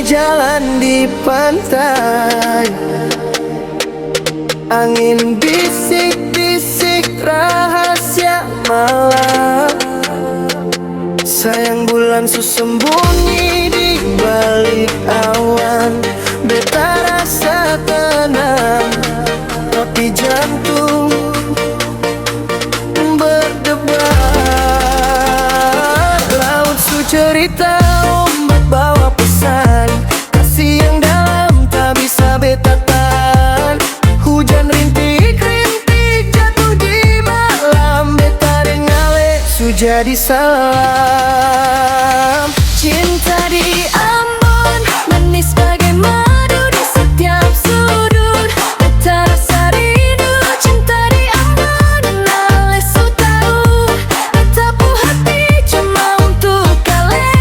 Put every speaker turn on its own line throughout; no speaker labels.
jalan di pantai. Angin bisik-bisik rahasia malam. Sayang bulan sembunyi di balik awan. Beta rasa tenang, tapi jantung berdebar. Laut su cerita, ombak bawa pesan. Kasih yang dalam tak bisa beta tahan. Hujan rintik-rintik jatuh di malam. Beta dengale su jadi salam. Cinta di Ambon, manis bagai madu di setiap sudut. Beta rasa rindu, cinta di Ambon. Ale su tahu, beta pu hati cuma untuk kalian.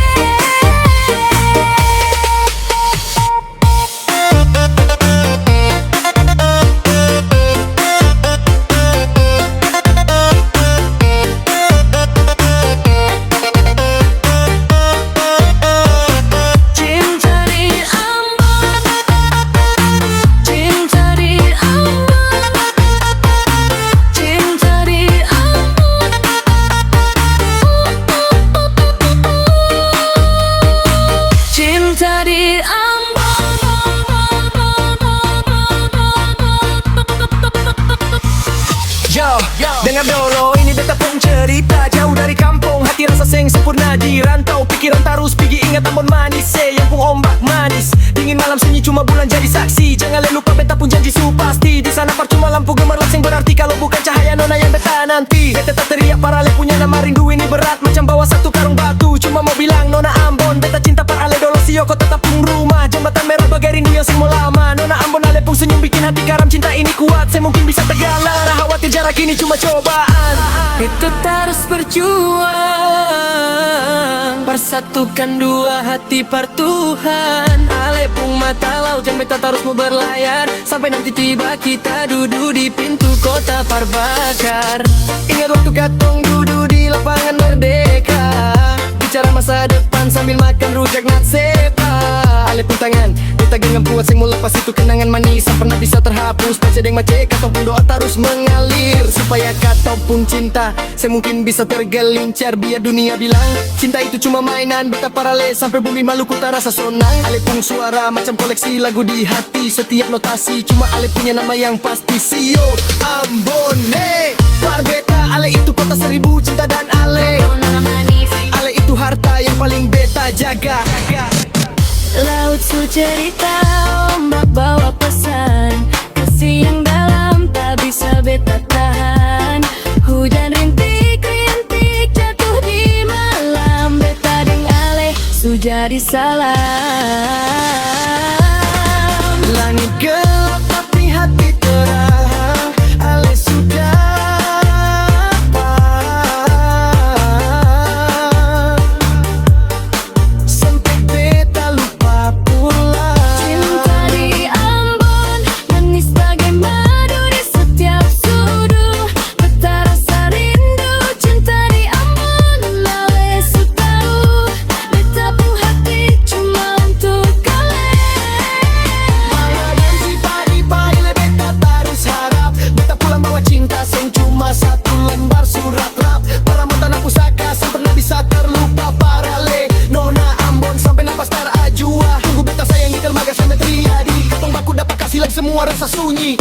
Dengar dulu, ini beta pun cerita. Jauh dari kampung, hati rasa seng sempurna di rantau. Pikiran tarus pergi ingat Ambon manis, yang pun ombak manis. Dingin malam sunyi cuma bulan jadi saksi. Jangan lupa beta pun janji su pasti. Di sana percuma lampu gemerlap sing berarti kalau bukan cahaya nona yang beta nanti. Beta tak teriak parale punya nama rindu ini berat macam bawa satu karung batu. Cuma mau bilang nona Ambon, beta cinta parale dolo sio kau tetap pun rumah. Jembatan merah bagai rindu yang sing mau lama. Nona Ambon ale pun senyum bikin hati karam. Cinta ini kuat, saya mungkin bisa tegalan. Khawatir jarak ini cuma cobaan.
Itu terus berjuang, persatukan dua hati pertuhan. Ale pun mata laut yang beta terus mau berlayar. Sampai nanti tiba kita duduk di pintu kota Parbakar. Ingat waktu katong duduk di lapangan Merdeka, bicara masa depan sambil makan rujak natsepa. Ale pun tangan, beta genggam kuat sing mau lepas itu kenangan manis yang pernah bisa terhapus. Baca deng mace katong pun doa terus mengalir supaya katong pun cinta saya mungkin bisa tergelincir. Biar dunia bilang cinta itu cuma mainan. Beta parale sampai bumi Maluku tak rasa sonang. Ale pun suara macam koleksi lagu di hati. Setiap notasi cuma ale punya nama yang pasti. Sio Ambone Parbeta. Ale itu kota seribu cinta dan ale. Ale itu harta yang paling beta jaga.
Laut su cerita, ombak bawa pesan. Kasih yang dalam tak bisa beta tahan. Hujan rintik-rintik jatuh di malam. Beta deng ale su jadi salam.
Langit gelap tapi hati terang. Ale sudah dapat. Sampai beta lupa pulang.
Cinta di Ambon, manis bagai madu di setiap sudut. Beta rasa rindu, cinta di Ambon. Ale su tahu, beta pu hati cuma untuk kalian.
Maya dan si padi-padi le beta terus harap. Beta pulang bawa cinta sing cuma satu lembar surat rap. Para mantan pusaka sing pernah bisa terlupa. Parale nona Ambon sampai napas terajua. Tunggu beta sayangi dermaga sampai triadi. Katong baku dapat kasih lagi semua rasa sunyi.